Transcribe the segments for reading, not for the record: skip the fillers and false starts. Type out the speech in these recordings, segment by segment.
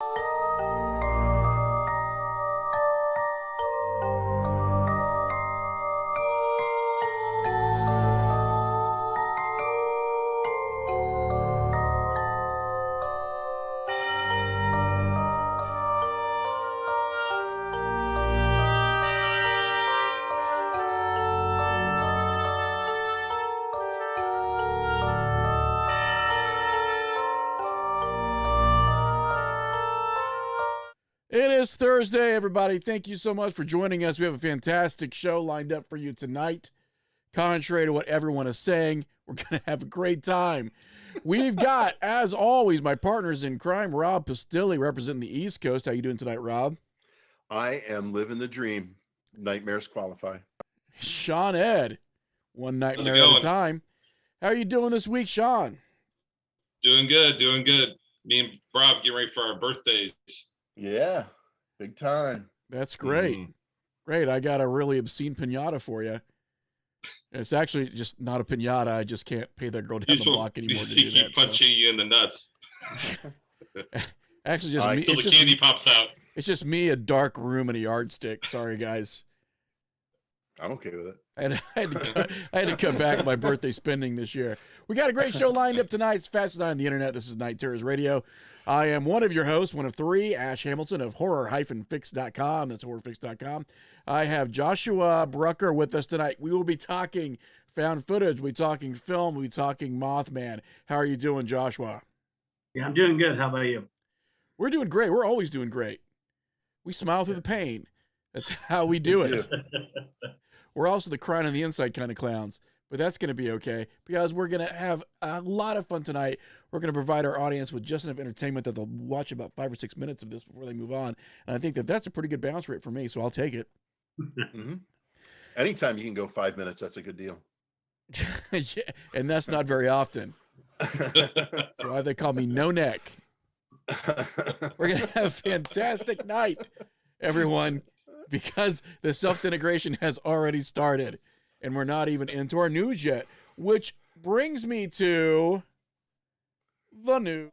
It is Thursday, everybody. Thank you so much for joining us. We have a fantastic show lined up for you tonight. Contrary to what everyone is saying, we're going to have a great time. We've got, as always, my partners in crime, Rob Pastilli, representing the East Coast. How you doing tonight, Rob? I am living the dream. Nightmares qualify. Sean Ed, one nightmare at a time. How are you doing this week, Sean? Doing good, doing good. Me and Rob getting ready for our birthdays. Yeah, big time. That's great. Mm-hmm. Great. I got a really obscene pinata for you. It's actually just not a pinata. I just can't pay that girl down the block anymore to do that. Keep punching you in the nuts. Actually, just me. Until the candy pops out. It's just me, a dark room, and a yardstick. Sorry, guys. I'm okay with it. I had to cut back my birthday spending this year. We got a great show lined up tonight. It's fastest on the internet. This is Night Terrors Radio. I am one of your hosts, one of three, Ash Hamilton of horror-fix.com. That's horrorfix.com. I have Joshua Brucker with us tonight. We will be talking found footage. We'll be talking film. We'll be talking Mothman. How are you doing, Joshua? Yeah, I'm doing good. How about you? We're doing great. We're always doing great. We smile through the pain. That's how we do it. We're also the crying on the inside kind of clowns, but that's going to be okay because we're going to have a lot of fun tonight. We're going to provide our audience with just enough entertainment that they'll watch about 5 or 6 minutes of this before they move on. And I think that that's a pretty good bounce rate for me, so I'll take it. Mm-hmm. Anytime you can go 5 minutes, that's a good deal. Yeah, and that's not very often. That's why they call me No Neck. We're going to have a fantastic night, everyone, because the self-denigration has already started, and we're not even into our news yet, which brings me to the news.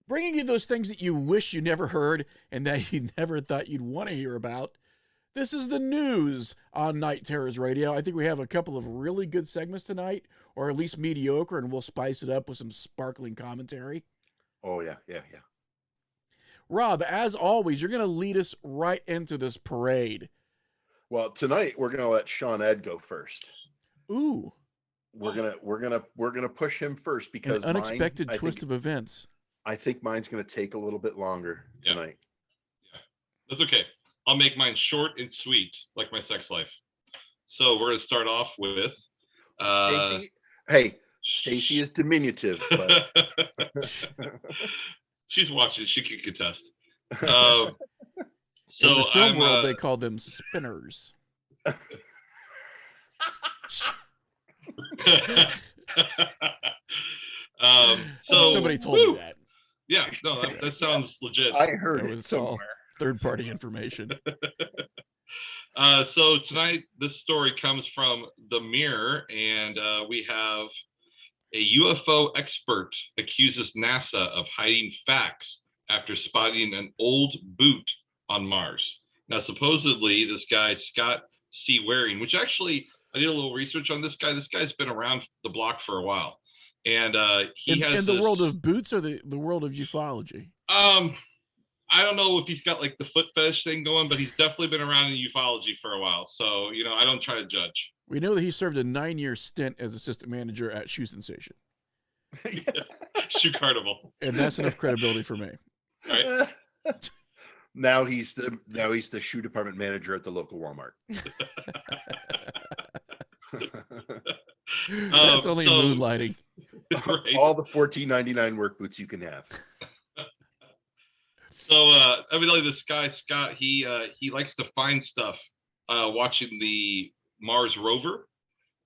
Bringing you those things that you wish you never heard and that you never thought you'd want to hear about. This is the news on Night Terrors Radio. I think we have a couple of really good segments tonight, or at least mediocre, and we'll spice it up with some sparkling commentary. Oh, yeah. Rob, as always, you're going to lead us right into this parade. Well, tonight we're going to let Sean Ed go first. Ooh. We're gonna push him first because an unexpected twist of events. I think mine's going to take a little bit longer tonight. Yeah, that's okay. I'll make mine short and sweet, like my sex life. So we're going to start off with Stacy. Hey, Stacy is diminutive, but she's watching. She can contest. So in the film world, they call them spinners. So somebody told me that. Yeah, no, that sounds legit. I heard it somewhere. Third-party information. So tonight, this story comes from The Mirror, and we have a UFO expert accuses NASA of hiding facts after spotting an old boot on Mars. Now, supposedly, this guy, Scott C. Waring, which actually, I did a little research on this guy. This guy's been around the block for a while. And he has in the world of boots or the world of ufology? I don't know if he's got like the foot fetish thing going, but he's definitely been around in ufology for a while. So, I don't try to judge. We know that he served a 9-year stint as assistant manager at Shoe Sensation. Shoe Carnival. And that's enough credibility for me. Right? Now he's the shoe department manager at the local Walmart. That's only moonlighting. Right. All the $14.99 work boots you can have. So evidently this guy Scott, he likes to find stuff watching the Mars rover,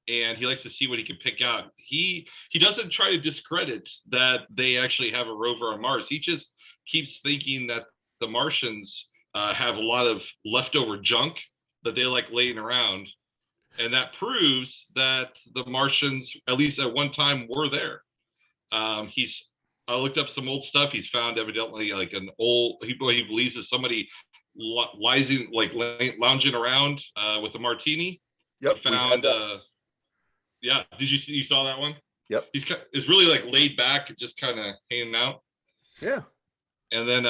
and he likes to see what he can pick out. He doesn't try to discredit that they actually have a rover on Mars. He just keeps thinking that the Martians have a lot of leftover junk that they like laying around. And that proves that the Martians, at least at one time, were there. I looked up some old stuff. He's found evidently like an old, he believes is somebody lounging around with a martini. Yep. He found, yeah. Did you saw that one? Yep. It's really like laid back and just kind of hanging out. Yeah. And then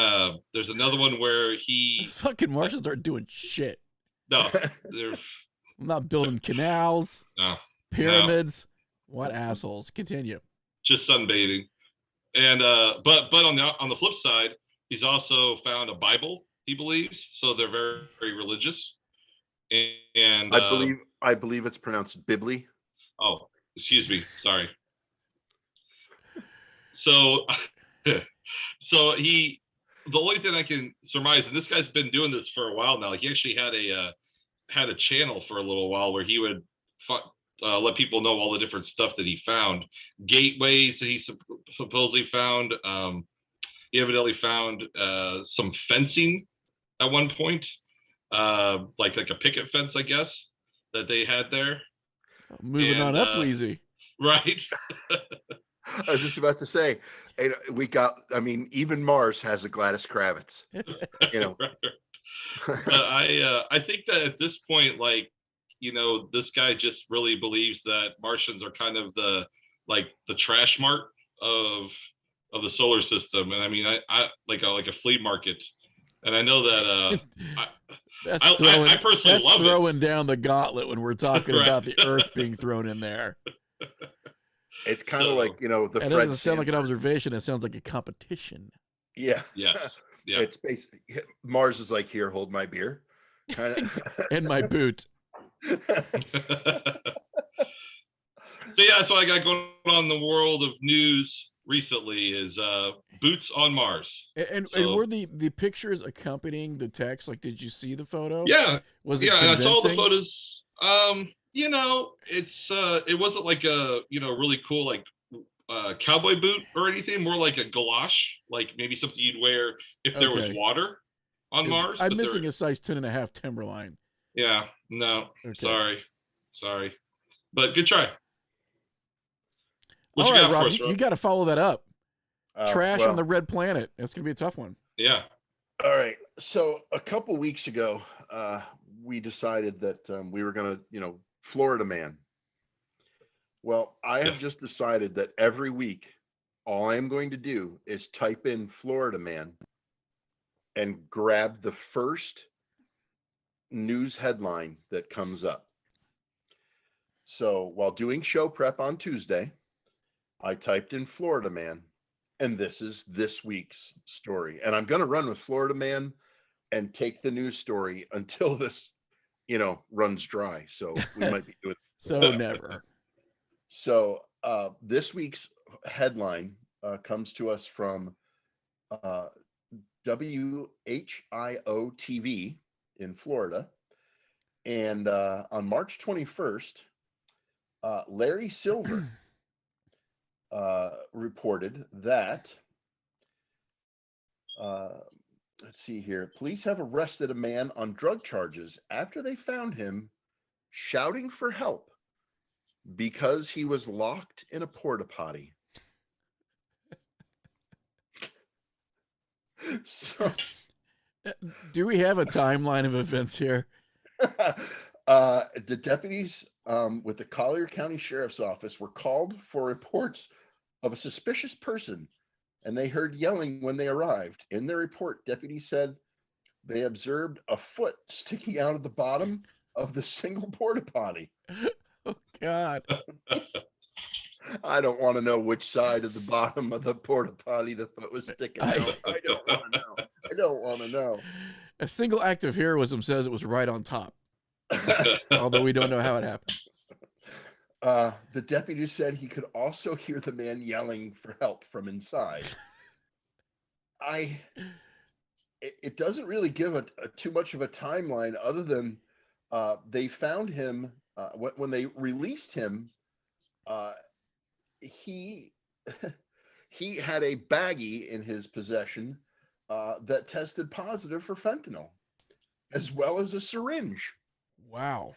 there's another one where Those fucking Martians aren't doing shit. No, they're I'm not building canals, pyramids. What assholes? Continue. Just sunbathing. And but on the flip side, he's also found a Bible, he believes. So they're very, very religious. And I believe it's pronounced Bibli. Oh, excuse me. Sorry. So the only thing I can surmise, and this guy's been doing this for a while now. He actually had a channel for a little while where he would let people know all the different stuff that he found, gateways that he supposedly found. He evidently found some fencing at one point, like a picket fence, I guess, that they had there. Moving on up, Weezy. Right. I was just about to say, even Mars has a Gladys Kravitz. I think that at this point, this guy just really believes that Martians are kind of the trash mart of the solar system. And I mean, I like a flea market. And I know that I personally love throwing down the gauntlet when we're talking about the Earth being thrown in there. It's kind of like, the It doesn't sound like an observation. It sounds like a competition. Yeah. Yes. Yeah. It's basically Mars is like, here, hold my beer. And my boot. So yeah, that's what I got going on in the world of news recently is boots on Mars. And were the pictures accompanying the text? Like, did you see the photo? Yeah. Was it convincing? And I saw the photos. It wasn't like a really cool cowboy boot or anything, more like a galosh, like maybe something you'd wear if there was water on Mars. I'm missing a size 10.5 Timberline. Yeah, no, okay. Sorry, but good try. All right, Rob, you got to follow that up. Trash on the red planet. That's gonna be a tough one. Yeah. All right. So a couple weeks ago, we decided that we were gonna, Florida man. Well, I have just decided that every week, all I am going to do is type in Florida man and grab the first news headline that comes up. So while doing show prep on Tuesday, I typed in Florida man, and this is this week's story. And I'm going to run with Florida man and take the news story until this, runs dry. So we might be doing so never. So this week's headline comes to us from WHIO TV in Florida. And on March 21st, Larry Silver reported that, let's see here, police have arrested a man on drug charges after they found him shouting for help because he was locked in a porta potty. So, do we have a timeline of events here? The deputies with the Collier County Sheriff's Office were called for reports of a suspicious person, and they heard yelling when they arrived. In their report, deputies said they observed a foot sticking out of the bottom of the single porta potty. Oh, God. I don't want to know which side of the bottom of the porta potty the foot was sticking out. I don't want to know. I don't want to know. A single act of heroism says it was right on top. Although we don't know how it happened. The deputy said he could also hear the man yelling for help from inside. It doesn't really give a too much of a timeline other than they found him when they released him. He had a baggie in his possession that tested positive for fentanyl, as well as a syringe. Wow.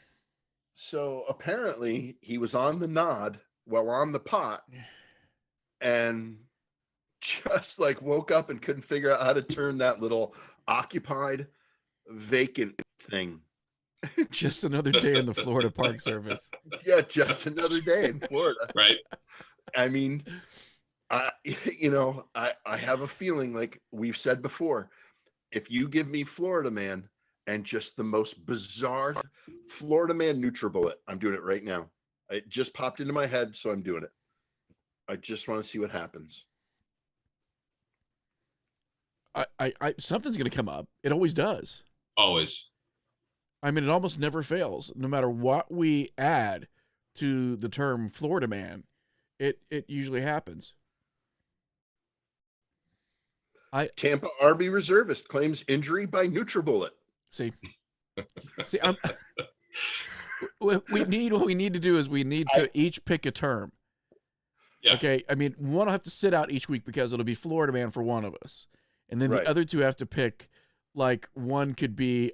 So apparently he was on the nod, well, on the pot, and just like woke up and couldn't figure out how to turn that little occupied vacant thing. Just another day in the Florida Park Service. Yeah, just another day in Florida. Right. I mean, I have a feeling, like we've said before, if you give me Florida Man and just the most bizarre Florida Man NutriBullet, I'm doing it right now. It just popped into my head, so I'm doing it. I just want to see what happens. I something's going to come up. It always does. Always. I mean, it almost never fails. No matter what we add to the term Florida Man, it usually happens. Tampa Army reservist claims injury by NutriBullet. See, what we need to do is we need to each pick a term. Yeah. Okay. I mean, one will have to sit out each week because it'll be Florida Man for one of us. And then Right. the other two have to pick, like, one could be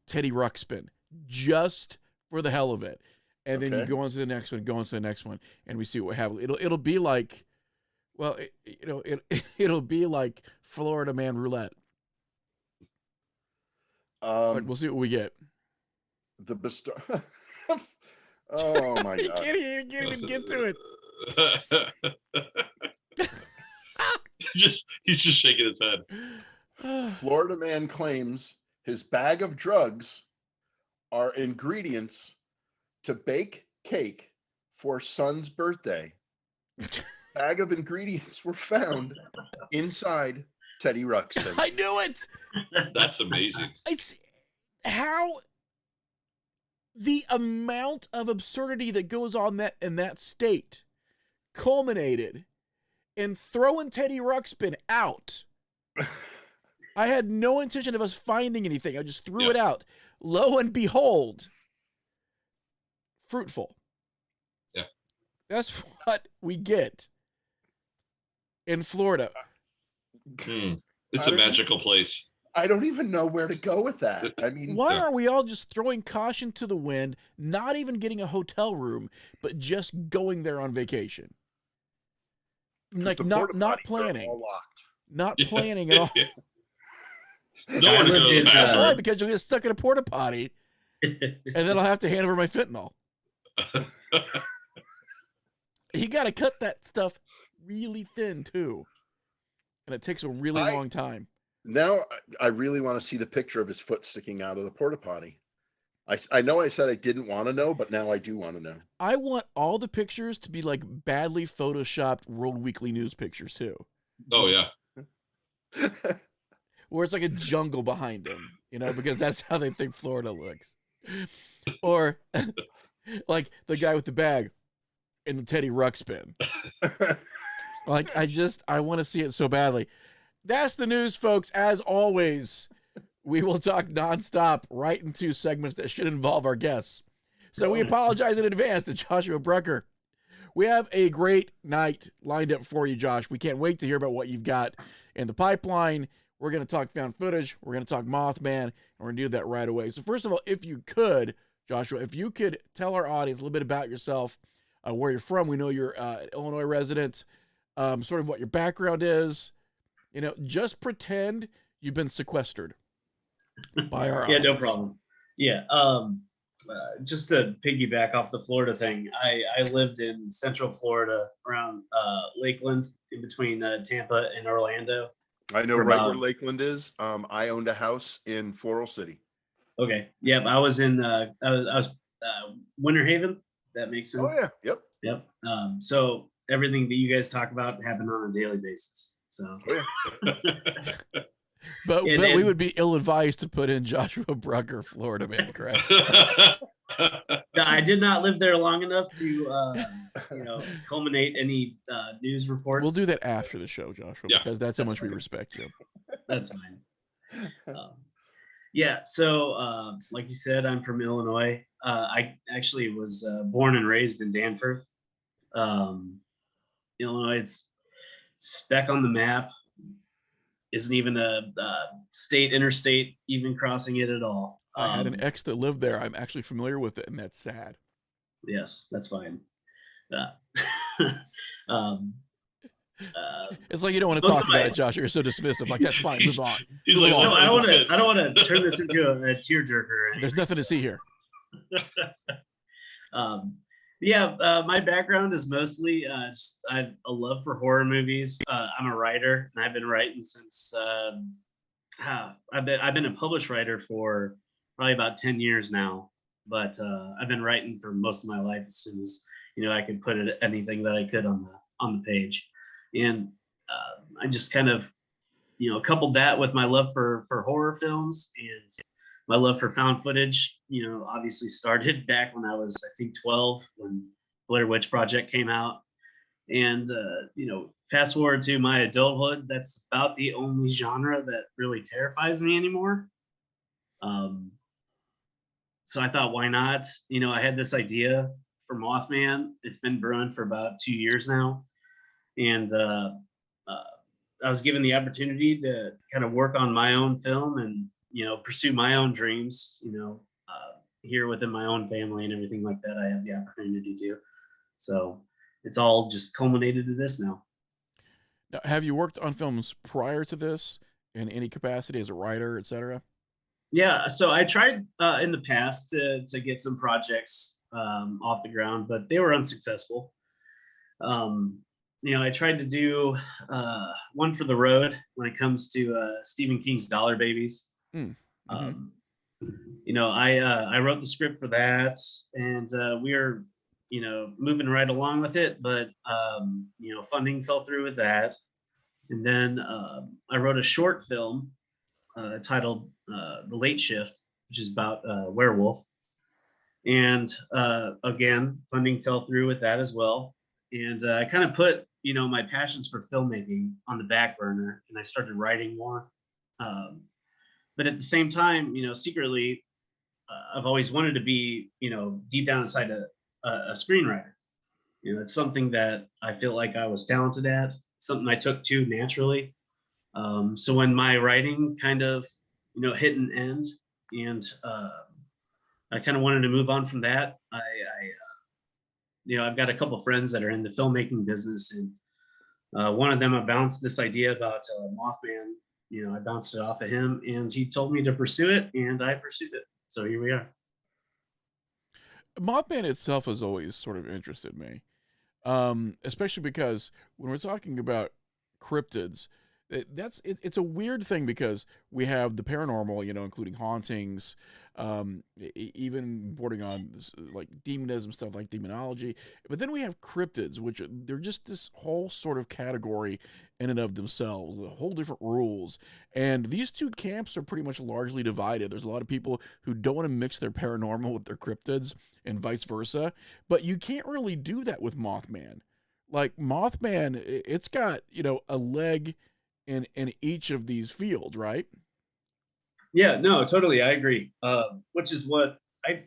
Teddy Ruxpin, just for the hell of it. And then you go on to the next one, and we see what we have. It'll be like, well, it'll be like Florida Man roulette. We'll see what we get. The oh my You God. can't even get to it. He's just shaking his head. Florida Man claims his bag of drugs are ingredients to bake cake for son's birthday. Bag of ingredients were found inside Teddy Ruxpin. I knew it. That's amazing. It's how the amount of absurdity that goes on in that state culminated in throwing Teddy Ruxpin out. I had no intention of us finding anything. I just threw it out. Lo and behold, fruitful. Yeah. That's what we get in Florida. It's a magical place. I don't even know where to go with that. I mean, why are we all just throwing caution to the wind, not even getting a hotel room, but just going there on vacation? Like not planning. Not planning at all. Nowhere to go to the bathroom. Why? Because you'll get stuck in a porta potty, and then I'll have to hand over my fentanyl. You got to cut that stuff really thin too, and it takes a really long time. Now I really want to see the picture of his foot sticking out of the porta potty. I know I said I didn't want to know, but now I do want to know. I want all the pictures to be like badly photoshopped World Weekly News pictures too. Oh yeah. Where it's like a jungle behind him, because that's how they think Florida looks. Or like the guy with the bag in the Teddy Ruxpin. Like, I want to see it so badly. That's the news, folks. As always, we will talk nonstop right into segments that should involve our guests. So we apologize in advance to Joshua Brucker. We have a great night lined up for you, Josh. We can't wait to hear about what you've got in the pipeline. We're going to talk found footage. We're going to talk Mothman, and we're going to do that right away. So first of all, if you could, Joshua, if you could tell our audience a little bit about yourself, where you're from. We know you're an Illinois resident, sort of what your background is. Just pretend you've been sequestered by our audience. Yeah, no problem. Yeah. Just to piggyback off the Florida thing, I lived in Central Florida around Lakeland, in between Tampa and Orlando. I know where Lakeland is. I owned a house in Floral City. Okay. Yep. I was in I was Winter Haven. That makes sense. Oh yeah. Yep. So everything that you guys talk about happened on a daily basis. So. Oh, yeah. But we would be ill-advised to put in Joshua Brucker, Florida Man, correct? I did not live there long enough to, culminate any news reports. We'll do that after the show, Joshua, because that's how much we respect you. That's fine. So like you said, I'm from Illinois. I actually was born and raised in Danforth, Illinois. It's speck on the map. Isn't even a state interstate even crossing it at all. I had an ex that lived there. I'm actually familiar with it, and that's sad. Yes, that's fine. Um, It's like you don't want to most talk of about my- it, Josh. You're so dismissive. Like, that's fine. Move on. He's Move like, along. No, I don't want good. to. I don't want to turn this into a tearjerker. There's nothing to see here. My background is mostly just I have a love for horror movies. I'm a writer, and I've been writing since I've been a published writer for probably about 10 years now. But I've been writing for most of my life. As soon as I could put anything that I could on the page, and I just kind of coupled that with my love for horror films and my love for found footage, obviously started back when I was, I think, 12 when Blair Witch Project came out. And, fast forward to my adulthood, that's about the only genre that really terrifies me anymore. So I thought, why not? I had this idea for Mothman. It's been brewing for about 2 years now. And I was given the opportunity to kind of work on my own film and pursue my own dreams, here within my own family and everything like that. I have the opportunity to do. So it's all just culminated to this now. Now, have you worked on films prior to this in any capacity as a writer, etc.? Yeah. So I tried in the past to get some projects off the ground, but they were unsuccessful. I tried to do one for the road when it comes to Stephen King's Dollar Babies. Mm-hmm. I wrote the script for that, and we were, moving right along with it, but funding fell through with that. And then I wrote a short film titled The Late Shift, which is about a werewolf. And again, funding fell through with that as well. And I kind of put, my passions for filmmaking on the back burner, and I started writing more. But at the same time, secretly, I've always wanted to be, deep down inside a screenwriter. It's something that I feel like I was talented at, something I took to naturally. So when my writing kind of, hit an end, and I kind of wanted to move on from that, I've got a couple friends that are in the filmmaking business, and one of them, I bounced this idea about Mothman. I bounced it off of him, and he told me to pursue it, and I pursued it. So here we are. Mothman itself has always sort of interested me, especially because when we're talking about cryptids, it's a weird thing because we have the paranormal, including hauntings, even bordering on this, like demonism stuff, like demonology. But then we have cryptids, which they're just this whole sort of category in and of themselves, whole different rules. And these two camps are pretty much largely divided. There's a lot of people who don't want to mix their paranormal with their cryptids, and vice versa. But you can't really do that with Mothman. Like Mothman, it's got a leg in each of these fields, right? Yeah, no, totally. I agree. Which is what I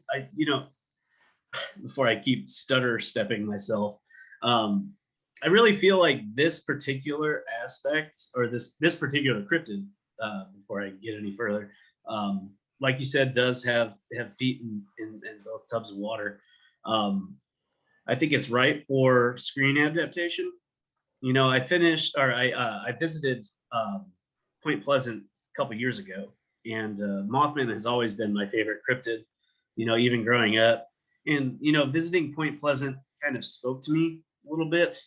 before I keep stutter stepping myself, I really feel like this particular aspect, or this particular cryptid, before I get any further, like you said, does have feet in both tubs of water. I think it's right for screen adaptation. I visited Point Pleasant a couple years ago, and Mothman has always been my favorite cryptid, even growing up. And visiting Point Pleasant kind of spoke to me a little bit.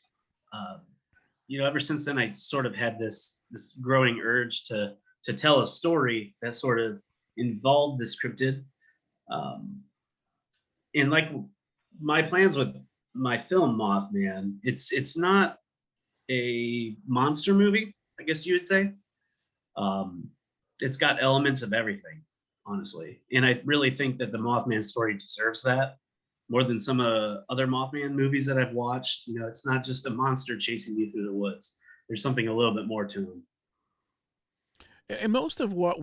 Ever since then, I sort of had this growing urge to tell a story that sort of involved this cryptid. And like my plans with my film Mothman, it's not a monster movie, I guess you would say. It's got elements of everything, honestly. And I really think that the Mothman story deserves that more than some other Mothman movies that I've watched. It's not just a monster chasing you through the woods. There's something a little bit more to him. And most of what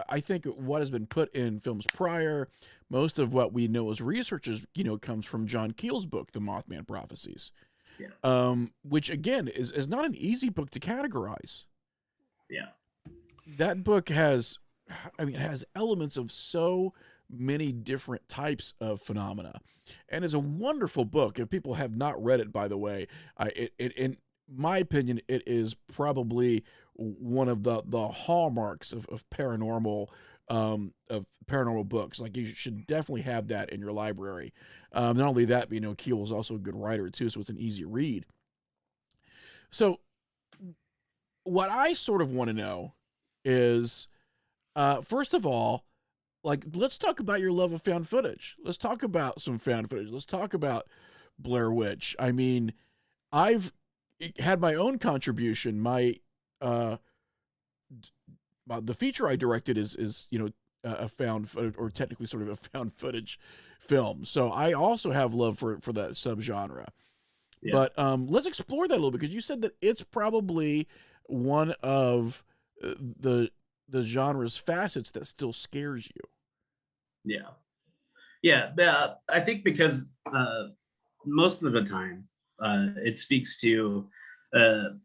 I think what has been put in films prior, most of what we know as researchers, comes from John Keel's book, The Mothman Prophecies. Yeah. Which again is not an easy book to categorize. Yeah. That book has I mean, it has elements of so many different types of phenomena, and is a wonderful book. If people have not read it, by the way, in my opinion, it is probably one of the hallmarks of paranormal books. Like, you should definitely have that in your library. Not only that, but Keel is also a good writer too, so it's an easy read. So, what I sort of want to know is, first of all, like, let's talk about your love of found footage. Let's talk about some found footage. Let's talk about Blair Witch. I mean, I've had my own contribution. The feature I directed is a found or technically sort of a found footage film. So I also have love for that subgenre. Yeah. But let's explore that a little bit, because you said that it's probably one of the genre's facets that still scares you. Yeah. I think because most of the time it speaks to the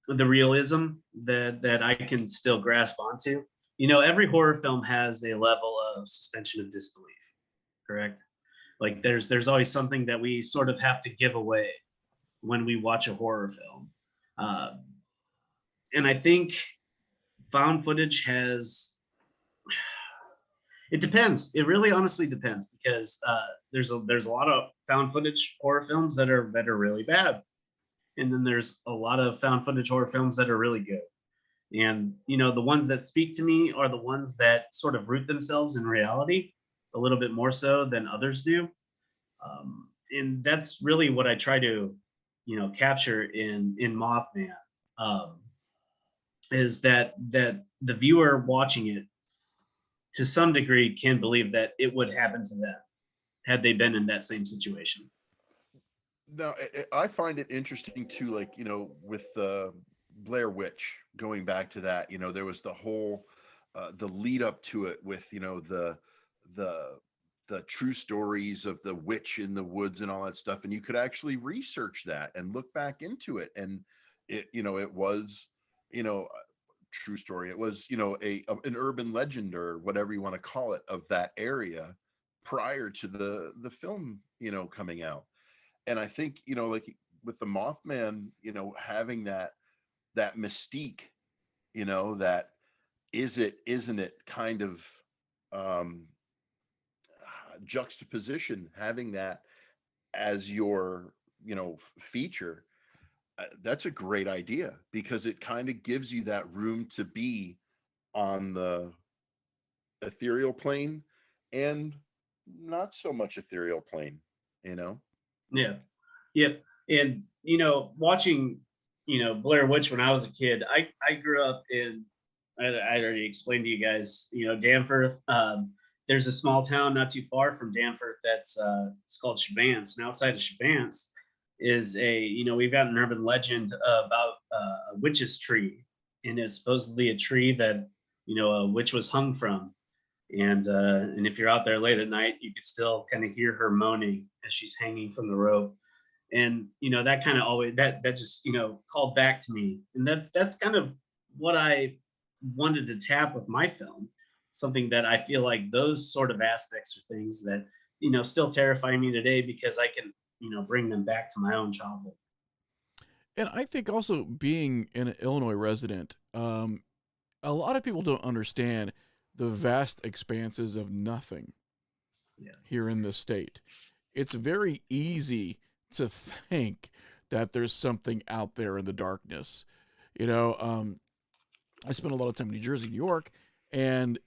realism that I can still grasp onto. Every horror film has a level of suspension of disbelief, correct? Like, there's always something that we sort of have to give away when we watch a horror film. And I think found footage has, it depends. It really honestly depends, because there's a lot of found footage horror films that are really bad. And then there's a lot of found footage horror films that are really good. And, the ones that speak to me are the ones that sort of root themselves in reality a little bit more so than others do. And that's really what I try to, capture in Mothman, is that the viewer watching it, to some degree, can believe that it would happen to them had they been in that same situation. Now, I find it interesting too, like, with the Blair Witch, going back to that, there was the whole, the lead up to it with, the true stories of the witch in the woods and all that stuff. And you could actually research that and look back into it. And it was, true story. It was, an urban legend, or whatever you want to call it, of that area prior to the film, coming out. And I think, like with the Mothman, having that mystique, that isn't it kind of juxtaposition, having that as your, feature, that's a great idea, because it kind of gives you that room to be on the ethereal plane and not so much ethereal plane, Yeah. Yep. And, watching, Blair Witch when I was a kid, I grew up in, I already explained to you guys, Danforth. There's a small town not too far from Danforth that's it's called Shabance. And outside of Shabance is we've got an urban legend about a witch's tree. And it's supposedly a tree that, a witch was hung from. And if you're out there late at night, you could still kind of hear her moaning as she's hanging from the rope. And that kind of always that just called back to me. And that's kind of what I wanted to tap with my film, something that I feel like those sort of aspects are things that still terrify me today, because I can bring them back to my own childhood. And I think also, being an Illinois resident, a lot of people don't understand the vast expanses of nothing here in this state. It's very easy to think that there's something out there in the darkness. I spent a lot of time in New Jersey, New York, and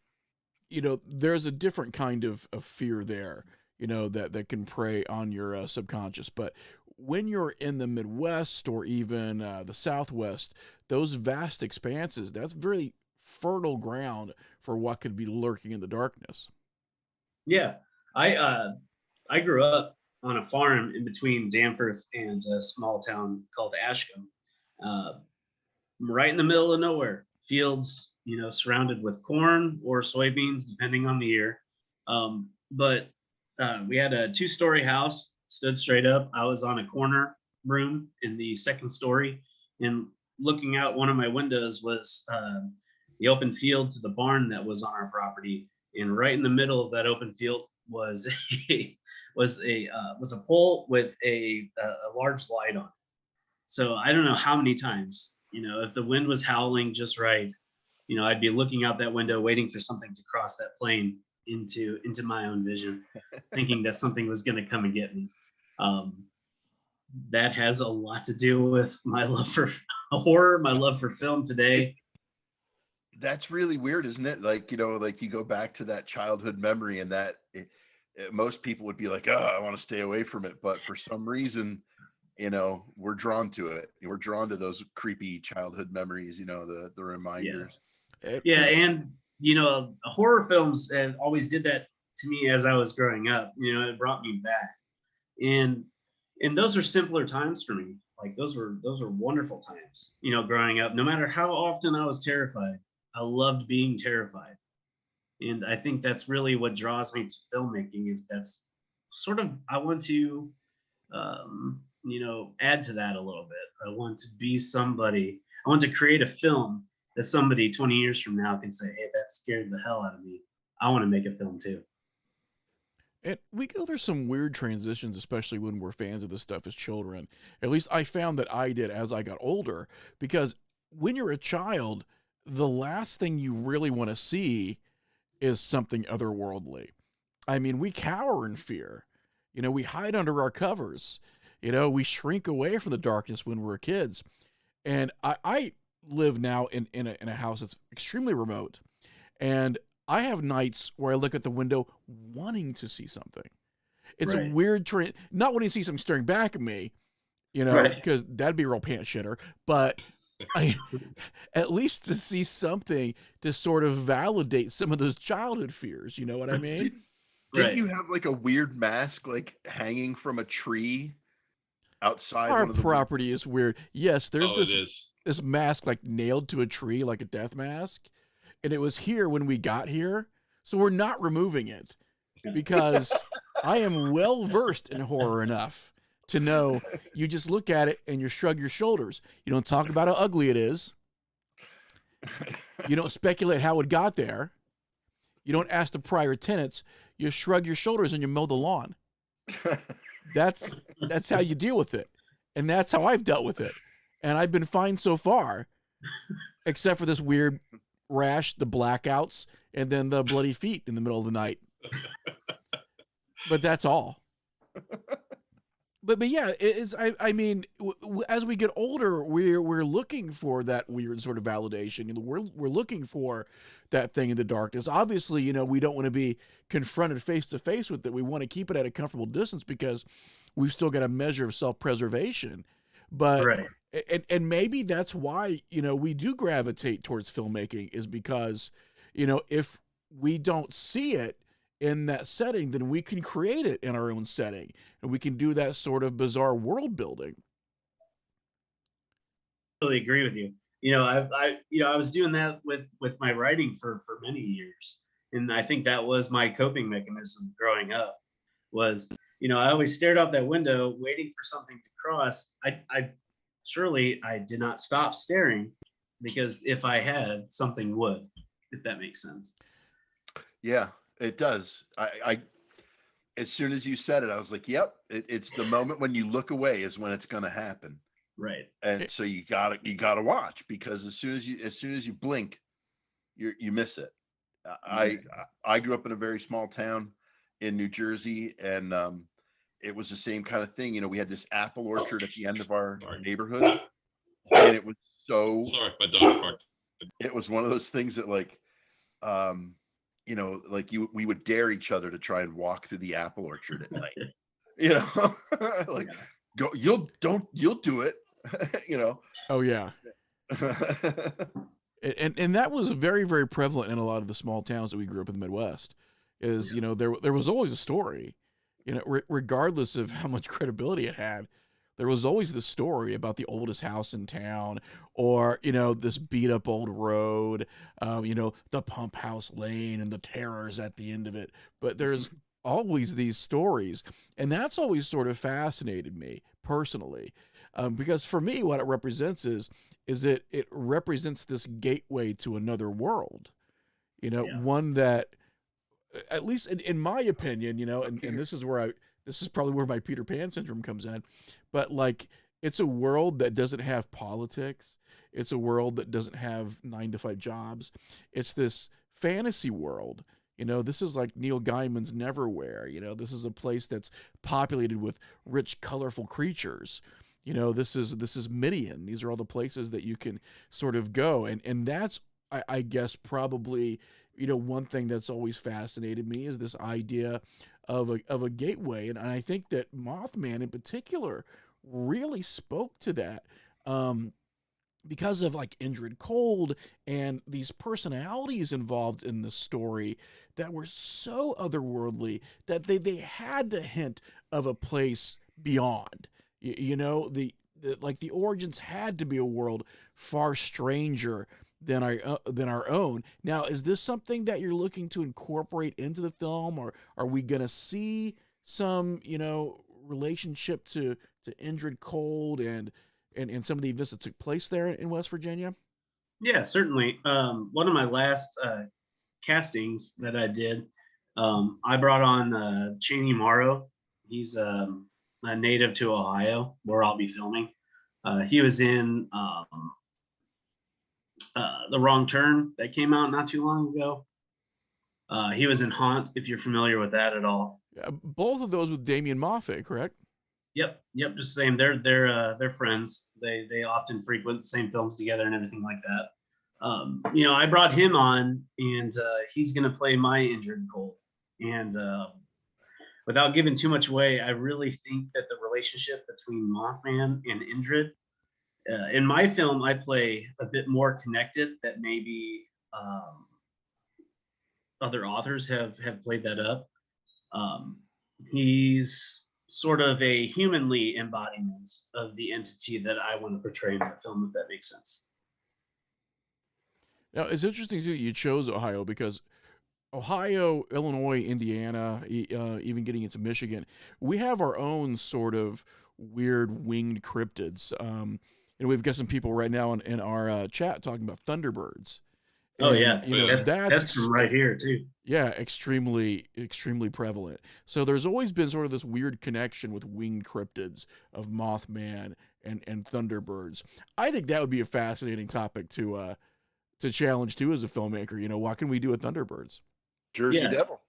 there's a different kind of fear there, that can prey on your subconscious. But when you're in the Midwest, or even the Southwest, those vast expanses, that's very fertile ground for what could be lurking in the darkness. Yeah, I grew up on a farm in between Danforth and a small town called Ashcombe, right in the middle of nowhere. Fields, surrounded with corn or soybeans, depending on the year. But we had a 2-story house, stood straight up. I was on a corner room in the 2nd story, and looking out one of my windows was the open field to the barn that was on our property, and right in the middle of that open field was a was a pole with a large light on it. So I don't know how many times, if the wind was howling just right, I'd be looking out that window waiting for something to cross that plane into my own vision, thinking that something was going to come and get me. Um, that has a lot to do with my love for horror, my love for film today. That's really weird, isn't it? Like, like you go back to that childhood memory, and that most people would be like, oh, I want to stay away from it. But for some reason, we're drawn to it. We're drawn to those creepy childhood memories, the reminders. Yeah. And, horror films have always did that to me as I was growing up. It brought me back. And those are simpler times for me. Like those were wonderful times, growing up. No matter how often I was terrified, I loved being terrified. And I think that's really what draws me to filmmaking, is that's sort of, I want to, add to that a little bit. I want to be somebody, I want to create a film that somebody 20 years from now can say, hey, that scared the hell out of me. I want to make a film too. And we go through some weird transitions, especially when we're fans of this stuff as children. At least I found that I did as I got older, because when you're a child, the last thing you really want to see is something otherworldly. I mean, we cower in fear. We hide under our covers. We shrink away from the darkness when we're kids. And I live now in a house that's extremely remote. And I have nights where I look at the window wanting to see something. It's a weird trend, not wanting to see something staring back at me, because that'd be a real pants shitter. But at least to see something to sort of validate some of those childhood fears. You know what I mean? Didn't you have like a weird mask like hanging from a tree outside? Our property is weird. Yes, there's this mask like nailed to a tree like a death mask. And it was here when we got here. So we're not removing it, because I am well versed in horror enough to know you just look at it and you shrug your shoulders. You don't talk about how ugly it is. You don't speculate how it got there. You don't ask the prior tenants. You shrug your shoulders and you mow the lawn. That's how you deal with it. And that's how I've dealt with it. And I've been fine so far, except for this weird rash, the blackouts, and then the bloody feet in the middle of the night. But that's all. But yeah, I mean, as we get older, we're looking for that weird sort of validation. We're looking for that thing in the darkness. Obviously, we don't want to be confronted face to face with it. We want to keep it at a comfortable distance, because we've still got a measure of self-preservation. But and maybe that's why we do gravitate towards filmmaking, is because if we don't see it in that setting, then we can create it in our own setting, and we can do that sort of bizarre world building. I totally agree with you. I was doing that with my writing for many years, and I think that was my coping mechanism growing up. Was I always stared out that window waiting for something to cross. I did not stop staring, because if I had, something would, if that makes sense. Yeah, it does. I as soon as you said it, I was like, yep, it's the moment when you look away is when it's going to happen. Right. And so you gotta watch, because as soon as you blink, you miss it. I grew up in a very small town in New Jersey, and it was the same kind of thing. We had this apple orchard at the end of our neighborhood, and it was so. Sorry, my dog barked. It was one of those things that like we would dare each other to try and walk through the apple orchard at night. Like, go, you'll do it. Oh yeah. And that was very, very prevalent in a lot of the small towns that we grew up in the Midwest. Is there was always a story, regardless of how much credibility it had. There was always the story about the oldest house in town, or this beat up old road, the pump house lane and the terrors at the end of it. But there's always these stories, and that's always sort of fascinated me personally. Because for me, what it represents is it represents this gateway to another world. Yeah. One that, at least in my opinion, and this is probably where my Peter Pan syndrome comes in, but like, it's a world that doesn't have politics. It's a world that doesn't have 9 to 5 jobs. It's this fantasy world. This is like Neil Gaiman's Neverwhere. This is a place that's populated with rich, colorful creatures. This is Midian. These are all the places that you can sort of go, and that's, I guess, probably, one thing that's always fascinated me is this idea of a gateway, and I think that Mothman in particular really spoke to that, because of like Indrid Cold and these personalities involved in the story that were so otherworldly that they had the hint of a place beyond. The origins had to be a world far stranger than our own. Now, is this something that you're looking to incorporate into the film, or are we gonna see some relationship to Indrid Cold and some of the events that took place there in West Virginia? Yeah, certainly. One of my last castings that I did, I brought on Cheney Morrow. He's a native to Ohio, where I'll be filming. He was in The Wrong Turn that came out not too long ago. He was in Haunt, if you're familiar with that at all. Both of those with Damien Moffat, correct? Yep, just the same. They're friends. They often frequent the same films together and everything like that. I brought him on, and he's gonna play my Indrid Cold. And without giving too much away, I really think that the relationship between Mothman and Indrid, in my film, I play a bit more connected. That maybe other authors have played that up. He's sort of a humanly embodiment of the entity that I want to portray in that film, if that makes sense. Now, it's interesting too that you chose Ohio, because Ohio, Illinois, Indiana, even getting into Michigan, we have our own sort of weird winged cryptids. We've got some people right now in our chat talking about Thunderbirds. Oh yeah, that's from right here too. Yeah, extremely, extremely prevalent. So there's always been sort of this weird connection with winged cryptids of Mothman and Thunderbirds. I think that would be a fascinating topic to challenge too as a filmmaker. What can we do with Thunderbirds? Jersey Devil.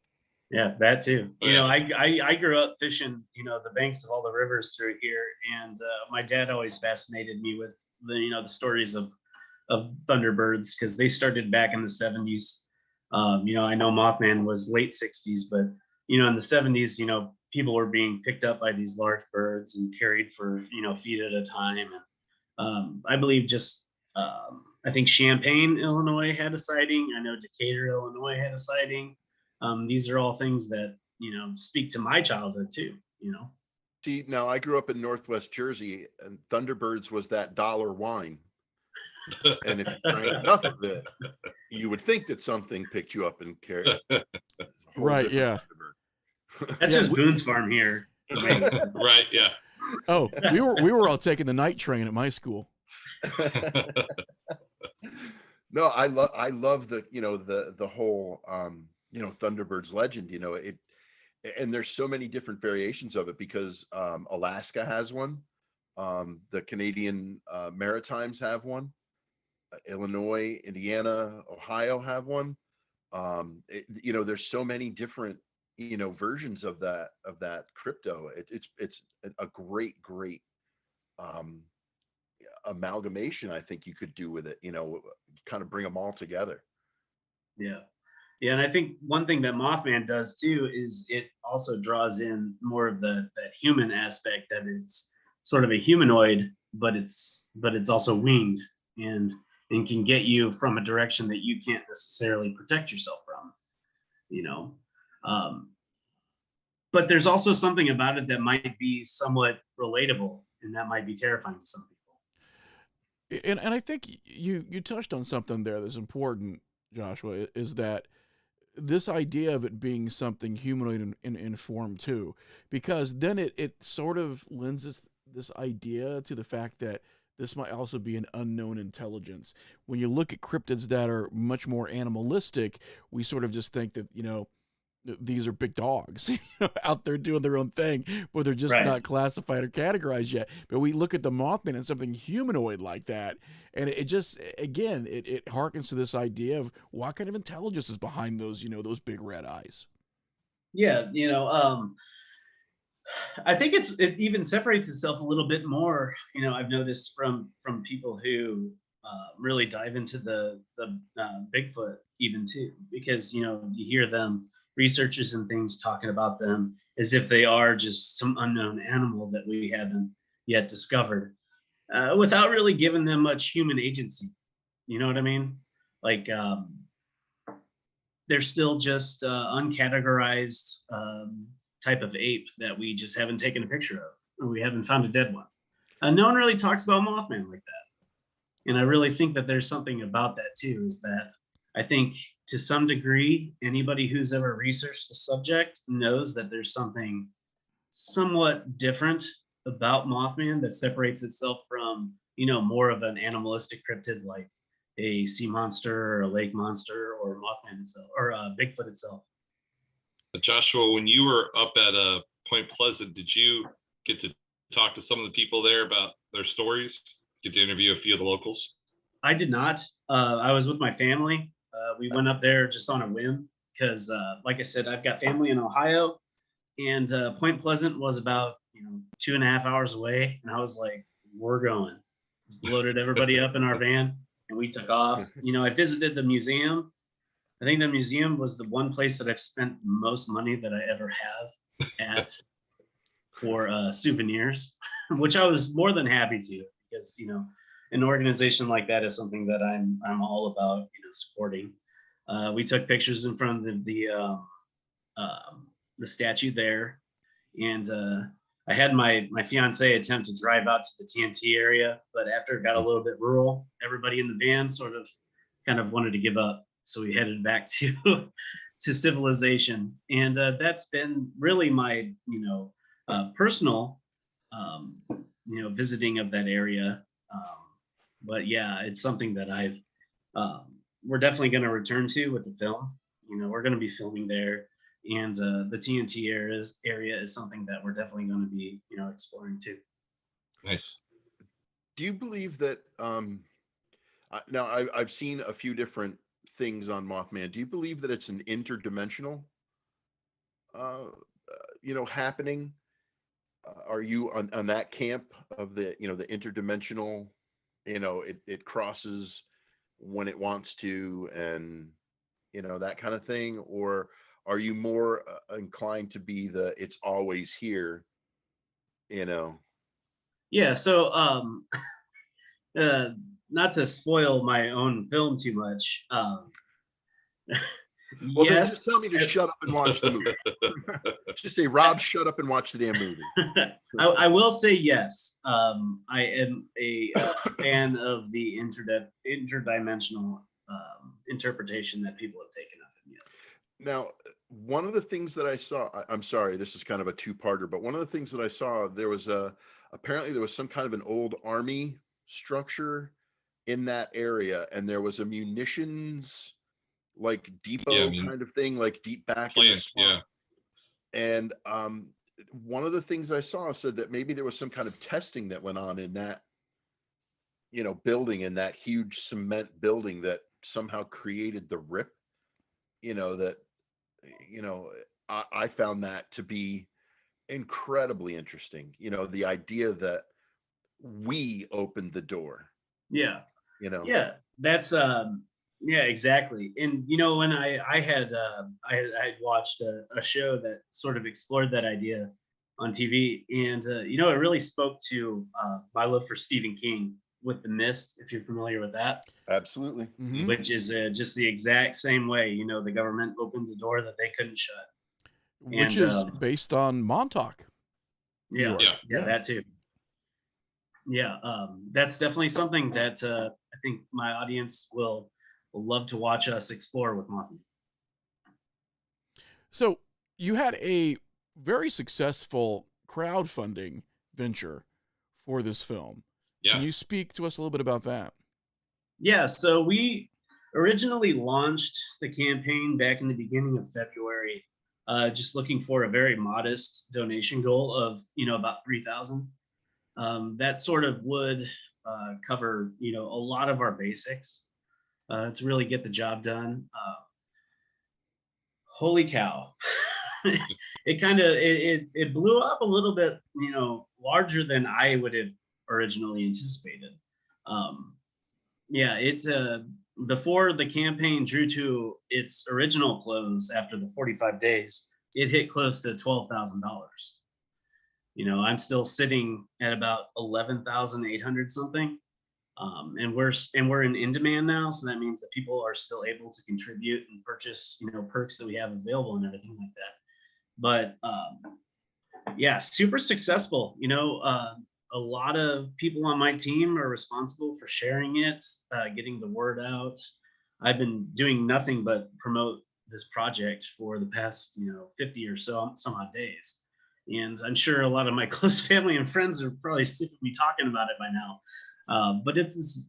Yeah, that too. I grew up fishing, the banks of all the rivers through here, and my dad always fascinated me with the stories of Thunderbirds, because they started back in the 70s. I know Mothman was late 60s, but in the 70s, people were being picked up by these large birds and carried for feet at a time. And I believe I think Champaign, Illinois had a sighting. I know Decatur, Illinois had a sighting. These are all things that speak to my childhood too. See, now I grew up in Northwest Jersey, and Thunderbirds was that dollar wine. And if you drank enough of it, you would think that something picked you up and carried. Right, yeah. That's just Boone's Farm here. Right, yeah. Oh, we were all taking the night train at my school. No, I love the whole Thunderbirds legend. And there's so many different variations of it, because Alaska has one, the Canadian Maritimes have one, Illinois, Indiana, Ohio have one. There's so many different versions of that crypto. It's a great amalgamation I think you could do with it, kind of bring them all together. Yeah, and I think one thing that Mothman does too is it also draws in more of that human aspect, that it's sort of a humanoid, but it's also winged and can get you from a direction that you can't necessarily protect yourself from, but there's also something about it that might be somewhat relatable, and that might be terrifying to some people. And I think you touched on something there that's important, Joshua, is that this idea of it being something humanoid in form too, because then it sort of lends this idea to the fact that this might also be an unknown intelligence. When you look at cryptids that are much more animalistic, we sort of just think that, these are big dogs out there doing their own thing, but they're just Right. not classified or categorized yet. But we look at the Mothman and something humanoid like that, and it just, again, it harkens to this idea of what kind of intelligence is behind those, those big red eyes. Yeah, I think it even separates itself a little bit more. I've noticed from people who really dive into the Bigfoot even too, because you hear them, researchers and things, talking about them as if they are just some unknown animal that we haven't yet discovered, without really giving them much human agency. You know what I mean? Like, they're still just uncategorized type of ape that we just haven't taken a picture of, or we haven't found a dead one. No one really talks about Mothman like that. And I really think that there's something about that too, is that I think to some degree, anybody who's ever researched the subject knows that there's something somewhat different about Mothman that separates itself from, more of an animalistic cryptid like a sea monster or a lake monster or Mothman itself, or Bigfoot itself. Joshua, when you were up at Point Pleasant, did you get to talk to some of the people there about their stories? Get to interview a few of the locals? I did not. I was with my family. We went up there just on a whim because, like I said, I've got family in Ohio, and Point Pleasant was about 2.5 hours away, and I was like, "We're going." Just loaded everybody up in our van, and we took off. I visited the museum. I think the museum was the one place that I've spent the most money that I ever have at for souvenirs, which I was more than happy to, because an organization like that is something that I'm all about supporting. We took pictures in front of the statue there, and I had my fiance attempt to drive out to the TNT area, but after it got a little bit rural, everybody in the van sort of kind of wanted to give up. So we headed back to civilization, and that's been really my personal visiting of that area. But yeah, it's something that we're definitely going to return to with the film. We're going to be filming there, and the TNT area is something that we're definitely going to be exploring too. Nice. Do you believe that now I've seen a few different things on Mothman. Do you believe that it's an interdimensional happening? Are you on that camp of the the interdimensional, it crosses when it wants to, and that kind of thing? Or are you more inclined to be it's always here? Yeah, so not to spoil my own film too much. Well, then yes, just tell me to shut up and watch the movie. Just say, Rob, shut up and watch the damn movie. I will say yes. I am a fan of the interdimensional interpretation that people have taken of it. Yes. Now, one of the things that I saw, I'm sorry, this is kind of a two-parter, but one of the things that I saw, apparently there was some kind of an old army structure in that area, and there was a munitions like depot kind of thing, like deep back in the swamp. And one of the things I saw said that maybe there was some kind of testing that went on in that building, in that huge cement building, that somehow created the rip. I found that to be incredibly interesting. The idea that we opened the door. Yeah. Yeah, that's yeah, exactly. And when I had watched a show that sort of explored that idea on TV, and it really spoke to my love for Stephen King with The Mist, if you're familiar with that. Absolutely. Mm-hmm. Which is just the exact same way. The government opened the door that they couldn't shut, which is based on Montauk. Yeah, that too. Yeah, that's definitely something that I think my audience will love to watch us explore with Mothman. So you had a very successful crowdfunding venture for this film. Yeah. Can you speak to us a little bit about that? Yeah, so we originally launched the campaign back in the beginning of February, just looking for a very modest donation goal of, about 3,000. That sort of would cover, a lot of our basics to really get the job done. Holy cow. It blew up a little bit, larger than I would have originally anticipated. Yeah, it's before the campaign drew to its original close after the 45 days, it hit close to $12,000. I'm still sitting at about 11,800 something. And we're in demand now, so that means that people are still able to contribute and purchase, perks that we have available and everything like that. But yeah, super successful. A lot of people on my team are responsible for sharing it, getting the word out. I've been doing nothing but promote this project for the past, 50 or so some odd days. And I'm sure a lot of my close family and friends are probably sick of me talking about it by now. But it's this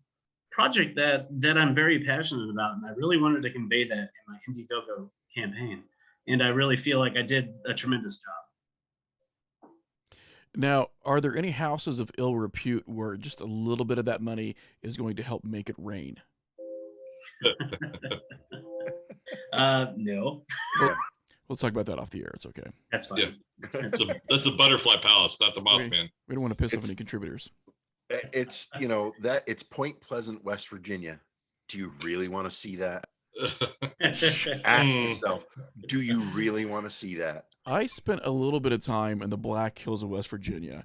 project that I'm very passionate about, and I really wanted to convey that in my Indiegogo campaign. And I really feel like I did a tremendous job. Now, are there any houses of ill repute where just a little bit of that money is going to help make it rain? No. Well, we'll talk about that off the air. It's okay. That's fine. Yeah. That's the Butterfly Palace, not the Mothman. We don't want to piss off any contributors. It's it's Point Pleasant, West Virginia. Do you really want to see that? Ask yourself, do you really want to see that? I spent a little bit of time in the Black Hills of West Virginia,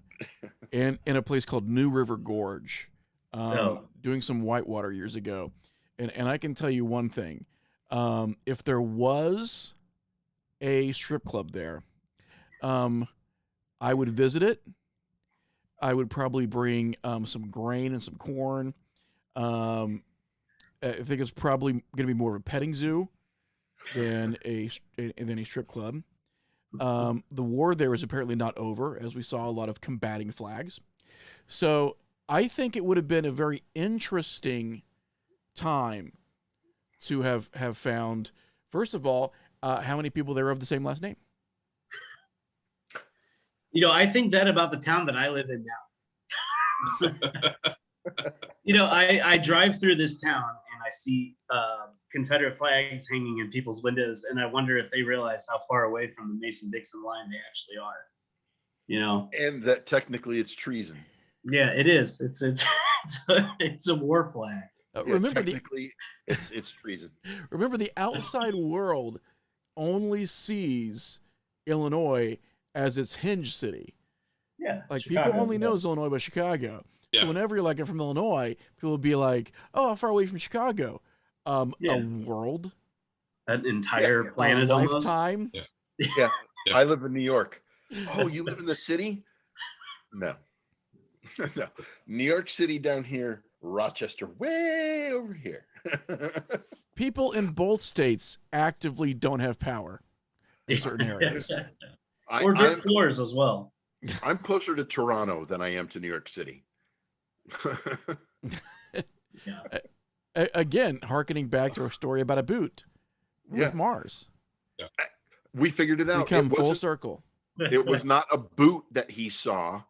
and in a place called New River Gorge, doing some whitewater years ago, and I can tell you one thing: if there was a strip club there, I would visit it. I would probably bring some grain and some corn. I think it's probably going to be more of a petting zoo than a strip club. The war there is apparently not over, as we saw a lot of combating flags. So I think it would have been a very interesting time to have found, first of all, how many people there have the same last name. I think that about the town that I live in now. I drive through this town and I see Confederate flags hanging in people's windows, and I wonder if they realize how far away from the Mason-Dixon line they actually are. And that technically it's treason. Yeah, it is. It's a war flag. Remember technically, it's treason. Remember, the outside world only sees Illinois as its hinge city. Yeah, like Chicago, people only know Illinois by Chicago. Yeah. So whenever you're like, I'm from Illinois, people will be like, "Oh, how far away from Chicago? A world, an entire planet, a almost. lifetime." Yeah. I live in New York. Oh, you live in the city? No. No. New York City down here, Rochester way over here. People in both states actively don't have power in certain areas. Or dirt floors as well. I'm closer to Toronto than I am to New York City. Again, hearkening back to our story about a boot with Mars. Yeah. We figured it out. We come full circle. It was not a boot that he saw.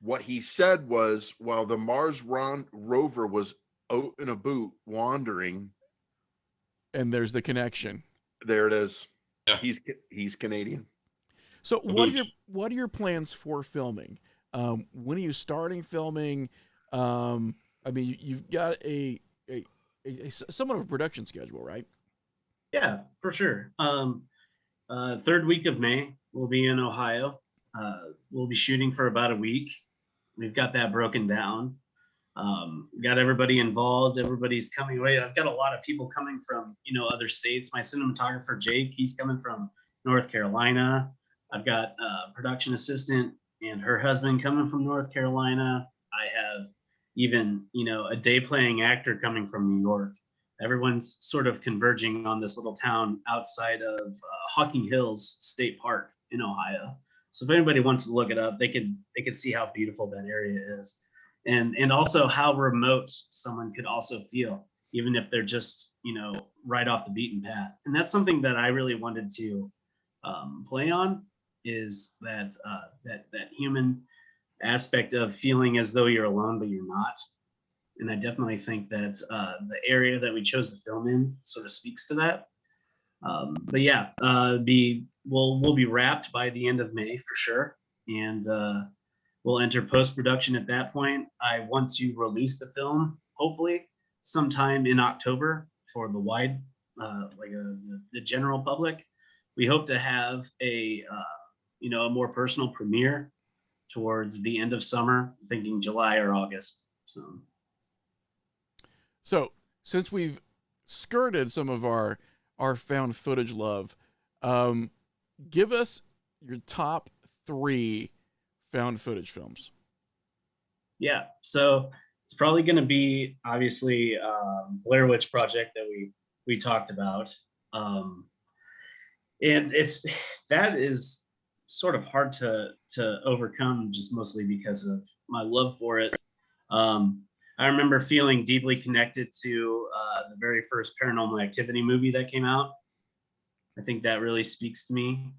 What he said was, while the Mars rover was out in a boot wandering, and there's the connection. There it is. Yeah. He's Canadian. So what are your plans for filming? When are you starting filming? I mean, you've got a somewhat of a production schedule, right? Yeah, for sure. Third week of May, we'll be in Ohio. We'll be shooting for about a week. We've got that broken down. Got everybody involved. Everybody's coming away. I've got a lot of people coming from, other states. My cinematographer, Jake, he's coming from North Carolina. I've got a production assistant and her husband coming from North Carolina. I have even, a day playing actor coming from New York. Everyone's sort of converging on this little town outside of Hocking Hills State Park in Ohio. So if anybody wants to look it up, they could see how beautiful that area is, and also how remote someone could also feel, even if they're just, you know, right off the beaten path. And that's something that I really wanted to play on, is that that human aspect of feeling as though you're alone but you're not. And I definitely think that the area that we chose to film in sort of speaks to that. But yeah, we'll be wrapped by the end of May for sure, and we'll enter post-production at that point. I want to release the film hopefully sometime in October for the wide, the general public. We hope to have a a more personal premiere towards the end of summer, thinking July or August. So since we've skirted some of our found footage love, give us your top 3 found footage films. Yeah, so it's probably going to be obviously Blair Witch Project that we talked about, and that is sort of hard to overcome, just mostly because of my love for it. I remember feeling deeply connected to the very first Paranormal Activity movie that came out. I think that really speaks to me,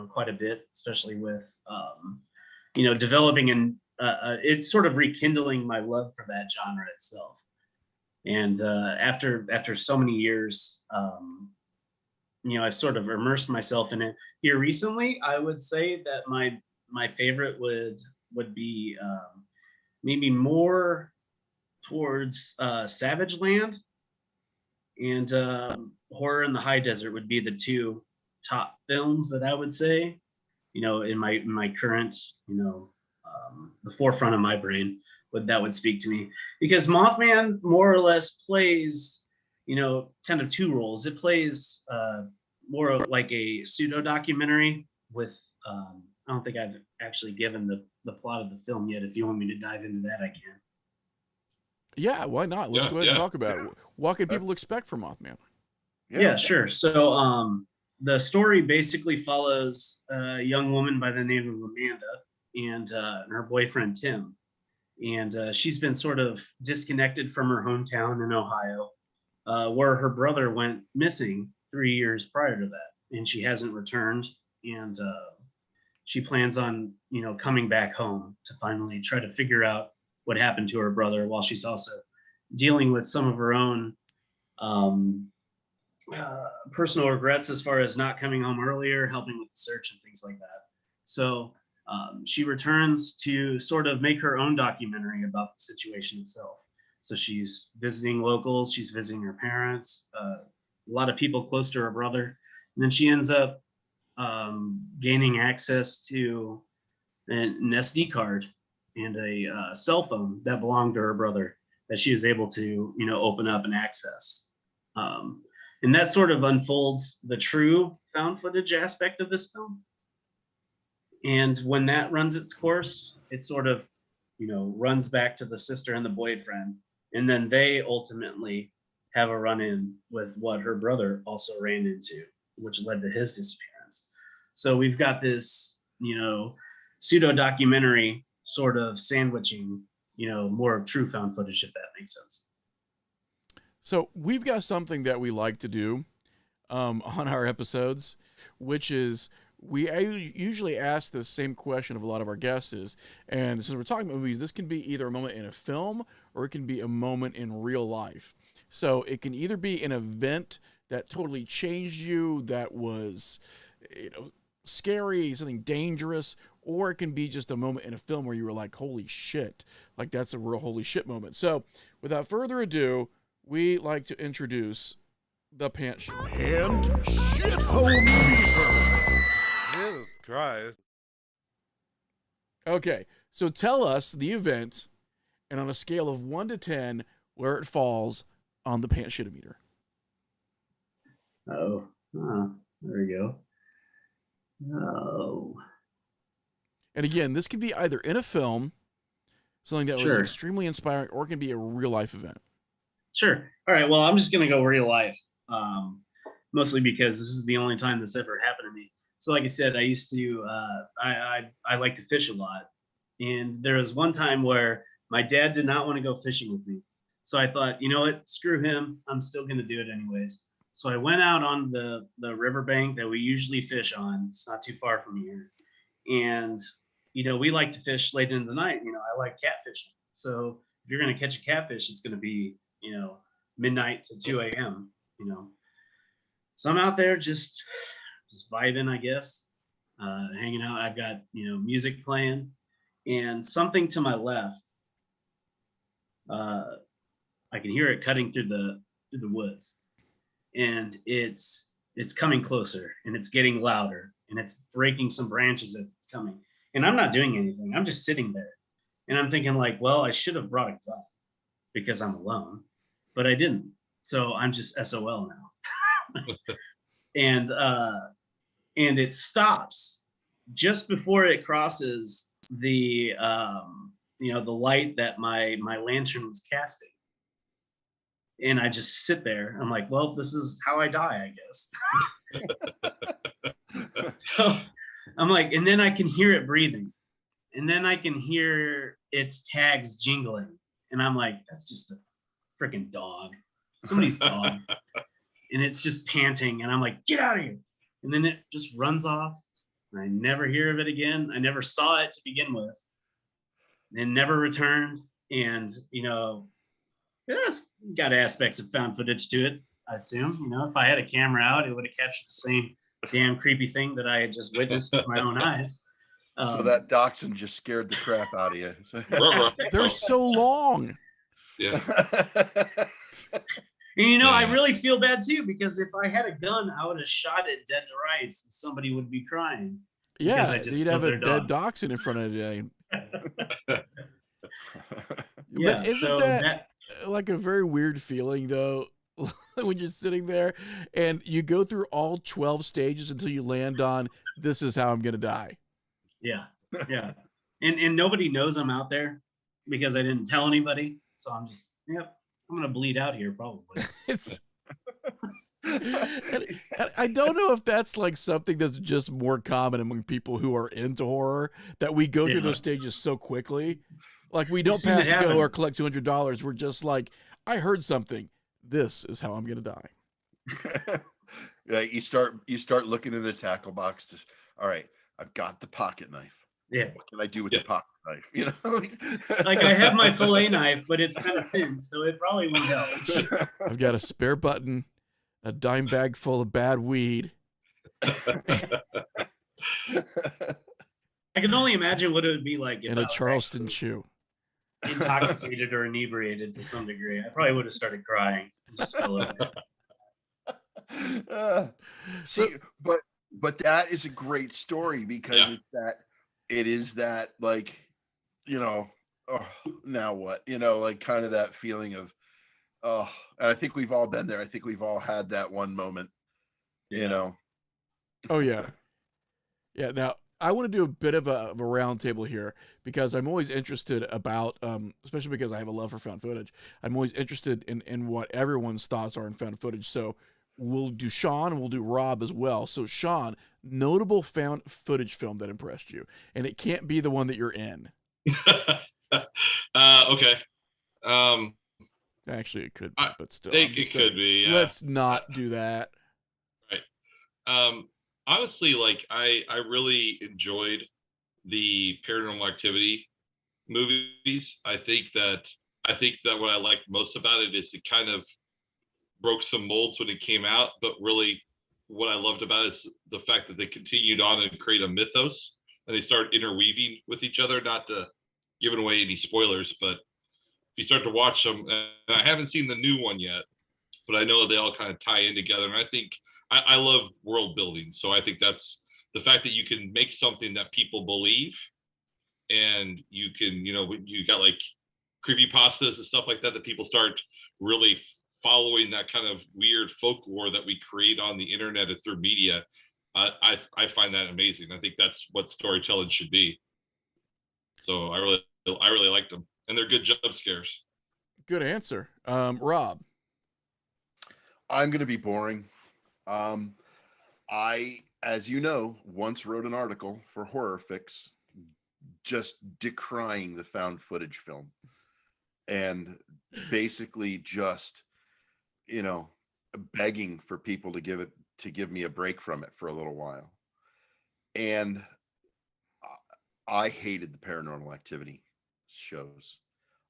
quite a bit, especially with, developing and it's sort of rekindling my love for that genre itself. And after so many years, I've sort of immersed myself in it. Here recently, I would say that my favorite would be maybe more towards Savage Land, and Horror in the High Desert would be the 2 top films that I would say, in my current, the forefront of my brain, that would speak to me, because Mothman more or less plays, kind of 2 roles. It plays more like a pseudo documentary with, I don't think I've actually given the plot of the film yet. If you want me to dive into that, I can. Yeah, why not? Let's go ahead and talk about it. What can people expect from Mothman? Yeah, sure. So the story basically follows a young woman by the name of Amanda and her boyfriend Tim. And she's been sort of disconnected from her hometown in Ohio, where her brother went missing 3 years prior to that, and she hasn't returned. And she plans on, coming back home to finally try to figure out what happened to her brother, while she's also dealing with some of her own personal regrets as far as not coming home earlier, helping with the search and things like that. So she returns to sort of make her own documentary about the situation itself. So she's visiting locals, she's visiting her parents, a lot of people close to her brother, and then she ends up gaining access to an SD card and a cell phone that belonged to her brother, that she was able to, open up and access. And that sort of unfolds the true found footage aspect of this film. And when that runs its course, it sort of, runs back to the sister and the boyfriend. And then they ultimately have a run-in with what her brother also ran into, which led to his disappearance. So we've got this, pseudo documentary sort of sandwiching, more true found footage, if that makes sense. So we've got something that we like to do on our episodes, which is I usually ask the same question of a lot of our guests and since we're talking about movies, this can be either a moment in a film or it can be a moment in real life. So it can either be an event that totally changed you, that was, scary, something dangerous, or it can be just a moment in a film where you were like, holy shit, like that's a real holy shit moment. So without further ado, we like to introduce the Pant Shit. And Shithole Meter. Jesus Christ. Okay, so tell us the event, and on a scale of 1 to 10, where it falls on the Pant Shit meter. Oh, there we go. Oh. And again, this can be either in a film, something that was extremely inspiring, or it can be a real life event. Sure. All right. Well, I'm just going to go real life, mostly because this is the only time this ever happened to me. So like I said, I used to, I like to fish a lot. And there was one time where my dad did not want to go fishing with me. So I thought, you know what, screw him. I'm still going to do it anyways. So I went out on the riverbank that we usually fish on. It's not too far from here. And, we like to fish late into the night. I like catfishing. So if you're going to catch a catfish, it's going to be, midnight to 2 a.m., So I'm out there just vibing, I guess, hanging out. I've got, music playing, and something to my left, I can hear it cutting through the woods, and it's coming closer, and it's getting louder, and it's breaking some branches as it's coming. And I'm not doing anything. I'm just sitting there, and I'm thinking like, well, I should have brought a gun because I'm alone, but I didn't. So I'm just SOL now. And it stops just before it crosses the the light that my lantern was casting. And I just sit there. I'm like, well, this is how I die, I guess. So I'm like, and then I can hear it breathing, and then I can hear its tags jingling, and I'm like, that's just a freaking dog, somebody's dog. And it's just panting, and I'm like, get out of here. And then it just runs off, and I never hear of it again. I never saw it to begin with, and never returned. And, it's got aspects of found footage to it, I assume. If I had a camera out, it would have captured the same damn creepy thing that I had just witnessed with my own eyes. So that dachshund just scared the crap out of you. They're so long. Yeah. And I really feel bad too, because if I had a gun, I would have shot it dead to rights, and somebody would be crying. Yeah, you'd have a dead dachshund in front of you. Yeah, but isn't that like a very weird feeling though, when you're sitting there and you go through all 12 stages until you land on, this is how I'm gonna die? Yeah. And nobody knows I'm out there because I didn't tell anybody. So I'm just, I'm gonna bleed out here probably. I don't know if that's like something that's just more common among people who are into horror, that we go through those stages so quickly. Like we don't pass go or collect $200. We're just like, I heard something. This is how I'm gonna die. Yeah, you start looking in the tackle box. All right, I've got the pocket knife. Yeah. What can I do with the pocket knife? Like I have my fillet knife, but it's kind of thin, so it probably won't help. I've got a spare button, a dime bag full of bad weed. I can only imagine what it would be like if and a Charleston chew. Intoxicated or inebriated to some degree. I probably would have started crying and just fell over. See, but that is a great story because it is that like, oh, now what? Like kind of that feeling of, and I think we've all been there. I think we've all had that one moment, Oh yeah. Yeah. Now I want to do a bit of a round table here because I'm always interested about, especially because I have a love for found footage. I'm always interested in what everyone's thoughts are in found footage. So we'll do Sean and we'll do Rob as well. So Sean, notable found footage film that impressed you, and it can't be the one that you're in. Okay. Actually, it could, but still, I think it could be. Yeah. Let's not do that. Right. Honestly, like I really enjoyed the Paranormal Activity movies. I think that what I liked most about it is it kind of broke some molds when it came out, but really what I loved about it is the fact that they continued on and create a mythos, and they started interweaving with each other. Not to give away any spoilers, but if you start to watch them, and I haven't seen the new one yet, but I know they all kind of tie in together. And I think I love world building. So I think that's the fact that you can make something that people believe, and you can, you got like creepypastas and stuff like that people start really following that kind of weird folklore that we create on the internet and through media. I find that amazing. I think that's what storytelling should be. So I really like them, and they're good jump scares. Good answer. Rob. I'm going to be boring. I as you know, once wrote an article for Horror Fix just decrying the found footage film and basically just, you know, begging for people to give me a break from it for a little while. And I hated the Paranormal Activity shows.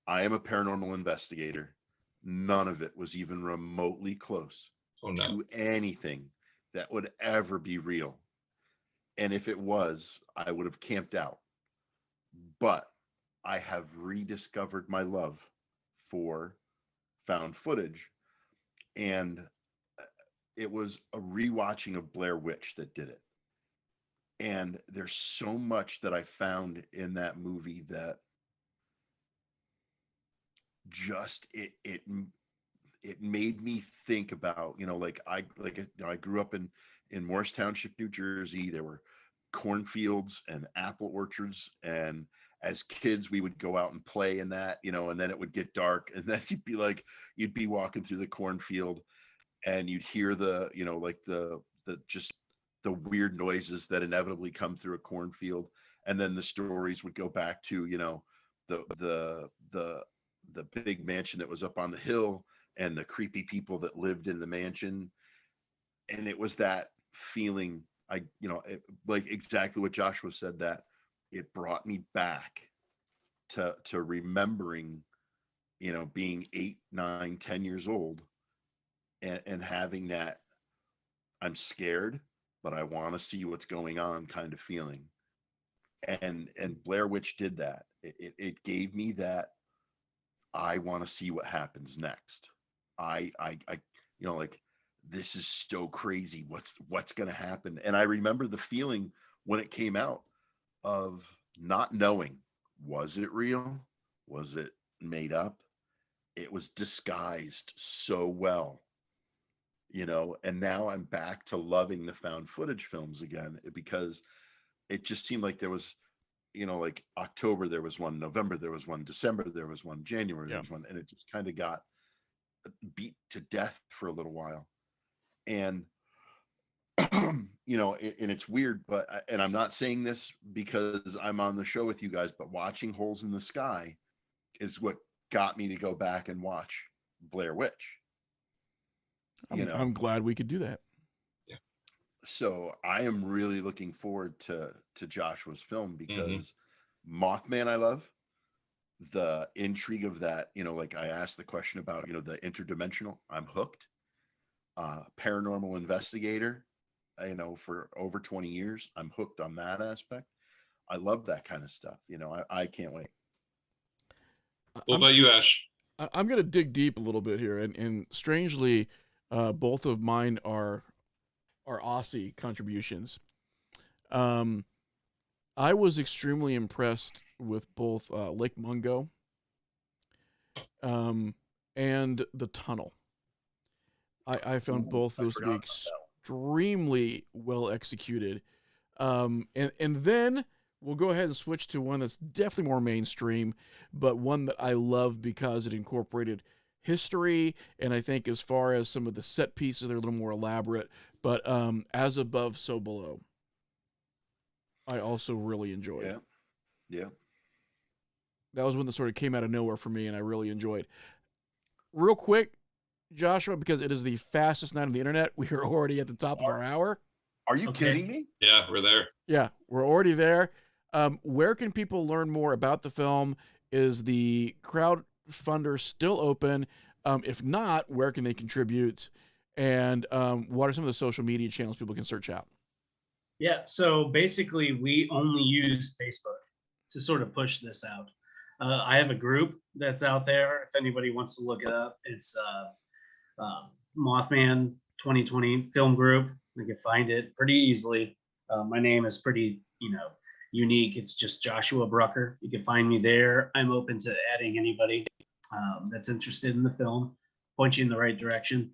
I am a paranormal investigator. None of it was even remotely close to anything that would ever be real. And if it was, I would have camped out. But I have rediscovered my love for found footage. And it was a rewatching of Blair Witch that did it. And there's so much that I found in that movie that just it made me think about, you know, I grew up in Morris Township, New Jersey. There were cornfields and apple orchards, and as kids we would go out and play in that, you know, and then it would get dark, and then you'd be walking through the cornfield and you'd hear the, you know, like the just the weird noises that inevitably come through a cornfield, and then the stories would go back to, you know, the big mansion that was up on the hill and the creepy people that lived in the mansion. And it was that feeling, like exactly what Joshua said, that it brought me back to remembering, you know, being 8, 9, 10 years old and having that I'm scared, but I want to see what's going on kind of feeling. And Blair Witch did that. It gave me that I want to see what happens next. I you know, like, this is so crazy. What's going to happen? And I remember the feeling when it came out of not knowing, was it real? Was it made up? It was disguised so well, you know, and now I'm back to loving the found footage films again, because it just seemed like there was, you know, like October there was one, November there was one, December there was one, January there was one, and it just kind of got beat to death for a little while. And you know, and it's weird, but and I'm not saying this because I'm on the show with you guys, but watching Holes in the Sky is what got me to go back and watch Blair Witch. I'm glad we could do that. Yeah. So I am really looking forward to Joshua's film, because Mothman I love. The intrigue of that, you know, like I asked the question about, you know, the interdimensional, I'm hooked. Paranormal investigator, you know, for over 20 years, I'm hooked on that aspect. I love that kind of stuff, you know. I can't wait. What about you, Ash? I'm going to dig deep a little bit here, and strangely, both of mine are Aussie contributions. I was extremely impressed with both Lake Mungo and The Tunnel. I found both those to be extremely well executed. And then we'll go ahead and switch to one that's definitely more mainstream, but one that I love because it incorporated history, and I think as far as some of the set pieces, they're a little more elaborate, but As Above, So Below, I also really enjoyed. Yeah. That was one that sort of came out of nowhere for me, and I really enjoyed. Real quick, Joshua, because it is the fastest night on the internet, we are already at the top of our hour. Are you kidding me? Yeah, we're there. Yeah, we're already there. Where can people learn more about the film? Is the crowdfunder still open? If not, where can they contribute? And what are some of the social media channels people can search out? Yeah, so basically we only use Facebook to sort of push this out. I have a group that's out there. If anybody wants to look it up, it's Mothman 2020 Film Group. You can find it pretty easily. My name is pretty, unique. It's just Joshua Brucker. You can find me there. I'm open to adding anybody that's interested in the film, point you in the right direction.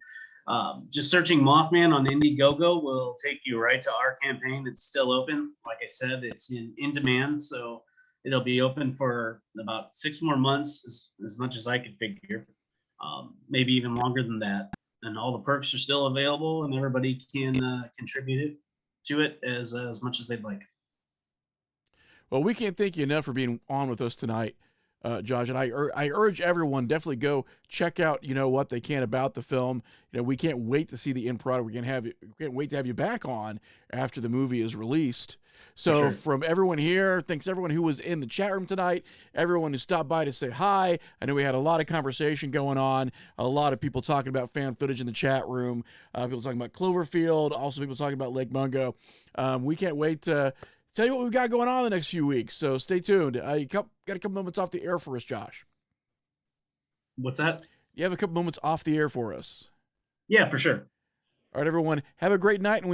Just searching Mothman on Indiegogo will take you right to our campaign. It's still open. Like I said, it's in demand, so it'll be open for about 6 more months, as much as I could figure, maybe even longer than that. And all the perks are still available, and everybody can contribute it to it as much as they'd like. Well, we can't thank you enough for being on with us tonight, Josh. And I urge everyone, definitely go check out, what they can about the film. We can't wait to see the end product. We can't wait to have you back on after the movie is released. So sure. From everyone here, thanks everyone who was in the chat room tonight, everyone who stopped by to say hi. I know we had a lot of conversation going on, a lot of people talking about fan footage in the chat room, people talking about Cloverfield, also people talking about Lake Mungo. We can't wait to tell you what we've got going on the next few weeks. So stay tuned. You got a couple moments off the air for us, Josh. What's that? You have a couple moments off the air for us. Yeah, for sure. All right, everyone. Have a great night, and we